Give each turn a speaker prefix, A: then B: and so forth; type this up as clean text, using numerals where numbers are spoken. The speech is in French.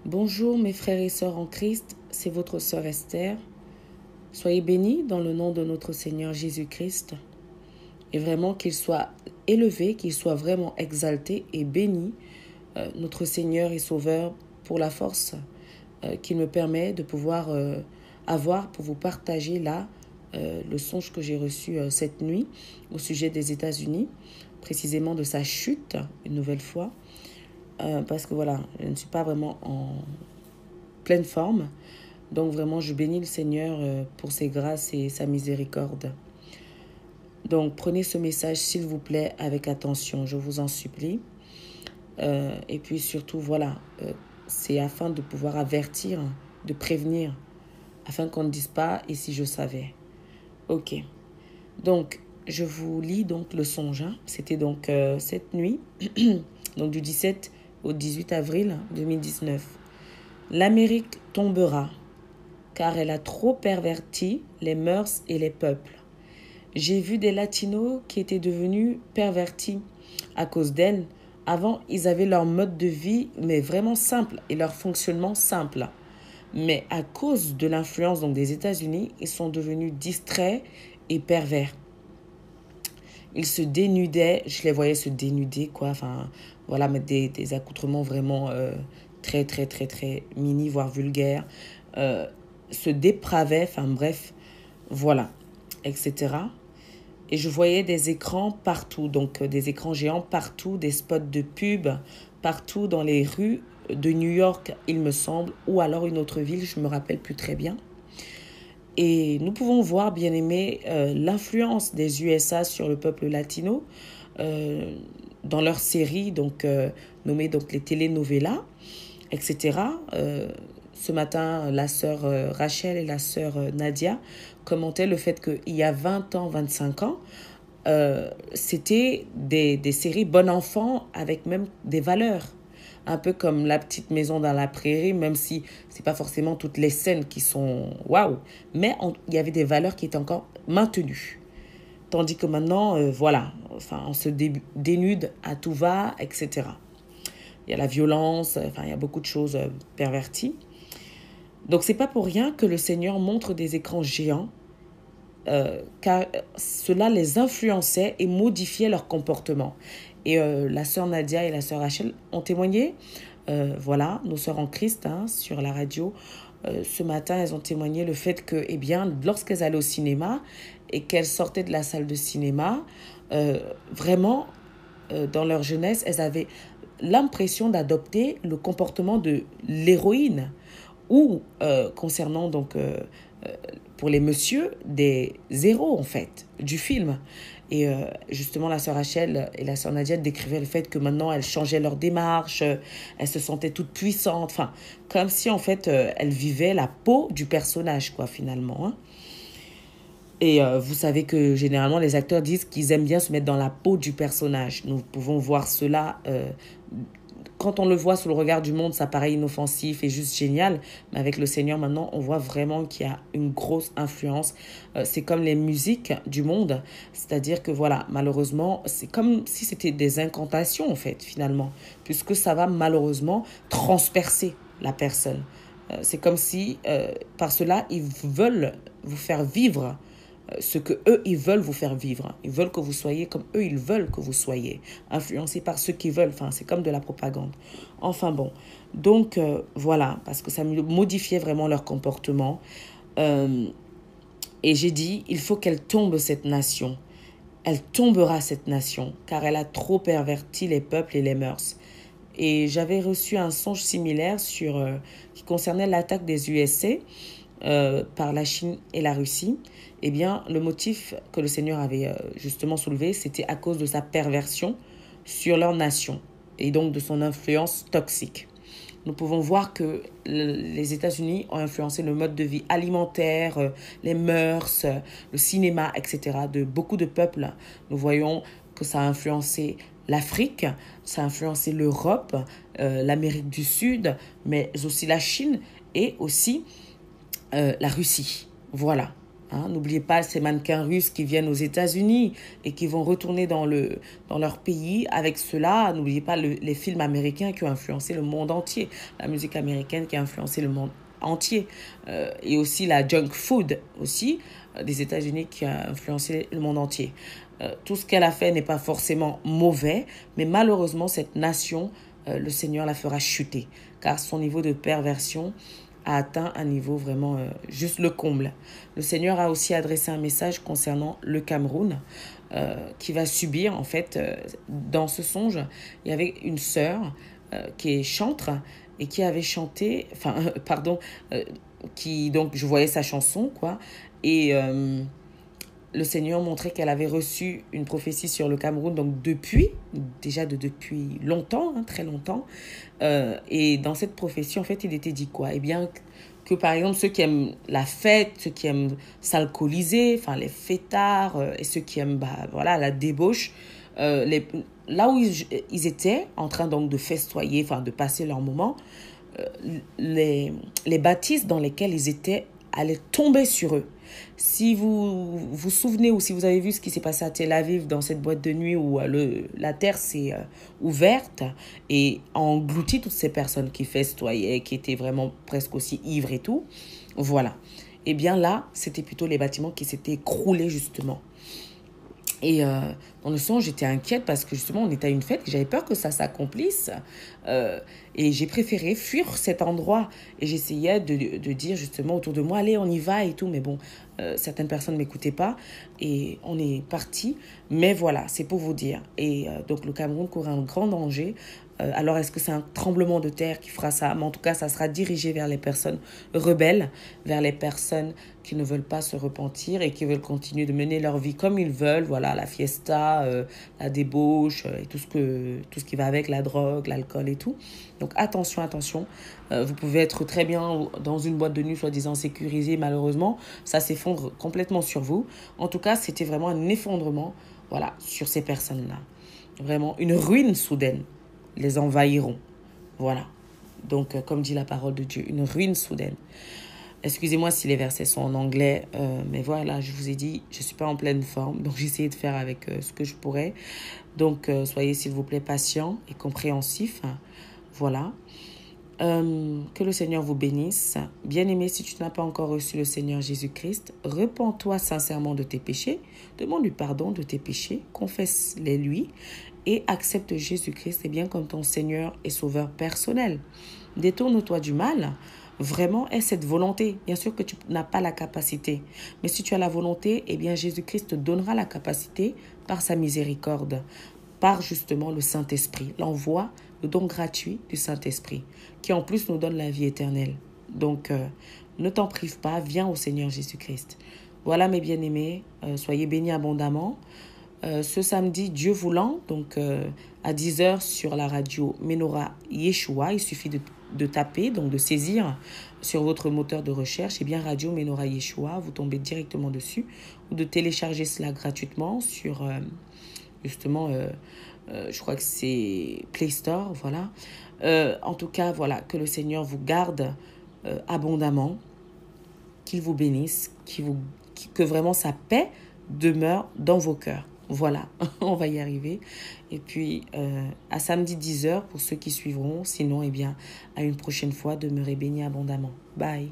A: Bonjour mes frères et sœurs en Christ, c'est votre sœur Esther. Soyez bénis dans le nom de notre Seigneur Jésus-Christ et vraiment qu'il soit élevé, qu'il soit vraiment exalté et béni, notre Seigneur et Sauveur, pour la force qu'il me permet de pouvoir avoir pour vous partager là le songe que j'ai reçu cette nuit au sujet des États-Unis, précisément de sa chute une nouvelle fois. Parce que voilà, je ne suis pas vraiment en pleine forme. Donc vraiment, je bénis le Seigneur pour ses grâces et sa miséricorde. Donc prenez ce message, s'il vous plaît, avec attention, je vous en supplie. Et puis surtout, voilà, c'est afin de pouvoir avertir, de prévenir, afin qu'on ne dise pas « et si je savais ». Ok, donc je vous lis donc le songe. C'était donc cette nuit, donc du 17 au 18 avril 2019. L'Amérique tombera, car elle a trop perverti les mœurs et les peuples. J'ai vu des latinos qui étaient devenus pervertis à cause d'elle. Avant, ils avaient leur mode de vie, mais vraiment simple, et leur fonctionnement simple. Mais à cause de l'influence donc des États-Unis, ils sont devenus distraits et pervers. Ils se dénudaient, je les voyais se dénuder, quoi. Enfin, voilà, mettre des accoutrements vraiment très, très, très, très mini, voire vulgaires. Se dépravaient, enfin bref, voilà, etc. Et je voyais des écrans partout, donc des écrans géants partout, des spots de pub partout dans les rues de New York, il me semble, ou alors une autre ville, je ne me rappelle plus très bien. Et nous pouvons voir, bien aimé, l'influence des USA sur le peuple latino dans leurs séries, donc nommées donc les telenovelas, etc. Ce matin, la sœur Rachel et la sœur Nadia commentaient le fait qu'il y a 20 ans, 25 ans, c'était des séries bon enfant avec même des valeurs. Un peu comme La petite maison dans la prairie, même si c'est pas forcément toutes les scènes qui sont waouh, mais il y avait des valeurs qui étaient encore maintenues. Tandis que maintenant, voilà, enfin, on se dénude à tout va, etc. Il y a la violence, enfin, il y a beaucoup de choses perverties. Donc, c'est pas pour rien que le Seigneur montre des écrans géants, car cela les influençait et modifiait leur comportement. Et la sœur Nadia et la sœur Rachel ont témoigné, voilà, nos sœurs en Christ, sur la radio. Ce matin, elles ont témoigné le fait que, eh bien, lorsqu'elles allaient au cinéma et qu'elles sortaient de la salle de cinéma, vraiment, dans leur jeunesse, elles avaient l'impression d'adopter le comportement de l'héroïne ou concernant donc pour les messieurs des héros en fait du film. Et justement la sœur Rachel et la sœur Nadia décrivaient le fait que maintenant elles changeaient leur démarche, elles se sentaient toutes puissantes, enfin comme si en fait elles vivaient la peau du personnage quoi finalement. Et vous savez que généralement les acteurs disent qu'ils aiment bien se mettre dans la peau du personnage. Nous pouvons voir cela quand on le voit sous le regard du monde, ça paraît inoffensif et juste génial. Mais avec le Seigneur, maintenant, on voit vraiment qu'il y a une grosse influence. C'est comme les musiques du monde. C'est-à-dire que, voilà, malheureusement, c'est comme si c'était des incantations, en fait, finalement. Puisque ça va, malheureusement, transpercer la personne. C'est comme si, par cela, ils veulent vous faire vivre ce que eux ils veulent vous faire vivre. Ils veulent que vous soyez comme eux ils veulent que vous soyez, influencés par ceux qu'ils veulent. Enfin, c'est comme de la propagande. Enfin bon, donc voilà, parce que ça modifiait vraiment leur comportement. Et j'ai dit, il faut qu'elle tombe cette nation. Elle tombera cette nation, car elle a trop perverti les peuples et les mœurs. Et j'avais reçu un songe similaire qui concernait l'attaque des USA par la Chine et la Russie. Eh bien, le motif que le Seigneur avait justement soulevé, c'était à cause de sa perversion sur leur nation et donc de son influence toxique. Nous pouvons voir que les États-Unis ont influencé le mode de vie alimentaire, les mœurs, le cinéma, etc. de beaucoup de peuples. Nous voyons que ça a influencé l'Afrique, ça a influencé l'Europe, l'Amérique du Sud, mais aussi la Chine et aussi la Russie. Voilà. Hein, n'oubliez pas ces mannequins russes qui viennent aux États-Unis et qui vont retourner dans leur pays avec cela. N'oubliez pas les films américains qui ont influencé le monde entier, la musique américaine qui a influencé le monde entier, et aussi la junk food aussi des États-Unis qui a influencé le monde entier. Tout ce qu'elle a fait n'est pas forcément mauvais, mais malheureusement cette nation, le Seigneur la fera chuter, car son niveau de perversion a atteint un niveau vraiment juste le comble. Le Seigneur a aussi adressé un message concernant le Cameroun qui va subir, en fait, dans ce songe, il y avait une sœur qui est chantre et qui avait chanté, enfin, pardon, qui, donc, je voyais sa chanson, quoi, et le Seigneur montrait qu'elle avait reçu une prophétie sur le Cameroun, donc depuis longtemps, hein, très longtemps. Et dans cette prophétie, en fait, il était dit quoi? Eh bien, que par exemple, ceux qui aiment la fête, ceux qui aiment s'alcooliser, enfin les fêtards, et ceux qui aiment voilà, la débauche, là où ils étaient en train donc de festoyer, enfin de passer leur moment, les bâtisses dans lesquelles ils étaient allaient tomber sur eux. Si vous vous souvenez ou si vous avez vu ce qui s'est passé à Tel Aviv dans cette boîte de nuit où la terre s'est ouverte et a englouti toutes ces personnes qui festoyaient, qui étaient vraiment presque aussi ivres et tout, voilà. Et bien là, c'était plutôt les bâtiments qui s'étaient écroulés justement. Et dans le son, j'étais inquiète parce que justement, on était à une fête et j'avais peur que ça s'accomplisse. Et j'ai préféré fuir cet endroit. Et j'essayais de dire justement autour de moi, allez, on y va et tout. Mais bon, certaines personnes ne m'écoutaient pas et on est parti. Mais voilà, c'est pour vous dire. Et donc, le Cameroun court un grand danger. Alors, est-ce que c'est un tremblement de terre qui fera ça? Mais en tout cas, ça sera dirigé vers les personnes rebelles, vers les personnes qui ne veulent pas se repentir et qui veulent continuer de mener leur vie comme ils veulent. Voilà, la fiesta, la débauche et tout ce qui va avec, la drogue, l'alcool et tout. Donc, attention, attention. Vous pouvez être très bien dans une boîte de nuit, soi-disant sécurisée. Malheureusement, ça s'effondre complètement sur vous. En tout cas, c'était vraiment un effondrement, voilà, sur ces personnes-là. Vraiment, une ruine soudaine les envahiront. Voilà. Donc, comme dit la parole de Dieu, une ruine soudaine. Excusez-moi si les versets sont en anglais, mais voilà, je vous ai dit, je ne suis pas en pleine forme, donc j'ai essayé de faire avec ce que je pourrais. Donc, soyez s'il vous plaît patients et compréhensifs. Voilà. Que le Seigneur vous bénisse. Bien-aimé, si tu n'as pas encore reçu le Seigneur Jésus-Christ, repens-toi sincèrement de tes péchés, demande-lui pardon de tes péchés, confesse-les lui et accepte Jésus-Christ bien comme ton Seigneur et Sauveur personnel. Détourne-toi du mal. Vraiment, aie cette volonté. Bien sûr que tu n'as pas la capacité, mais si tu as la volonté, eh bien Jésus-Christ te donnera la capacité par sa miséricorde, par justement le Saint-Esprit, l'envoi, le don gratuit du Saint-Esprit, qui en plus nous donne la vie éternelle. Donc, ne t'en prive pas, viens au Seigneur Jésus-Christ. Voilà mes bien-aimés, soyez bénis abondamment. Ce samedi, Dieu voulant, donc à 10h sur la radio Menorah Yeshua, il suffit de taper, donc de saisir sur votre moteur de recherche, et bien radio Menorah Yeshua, vous tombez directement dessus, ou de télécharger cela gratuitement sur justement, je crois que c'est Play Store, voilà. En tout cas, voilà, que le Seigneur vous garde abondamment, qu'il vous bénisse, que vraiment sa paix demeure dans vos cœurs. Voilà, on va y arriver. Et puis, à samedi 10h pour ceux qui suivront. Sinon, eh bien, à une prochaine fois, demeurez bénis abondamment. Bye.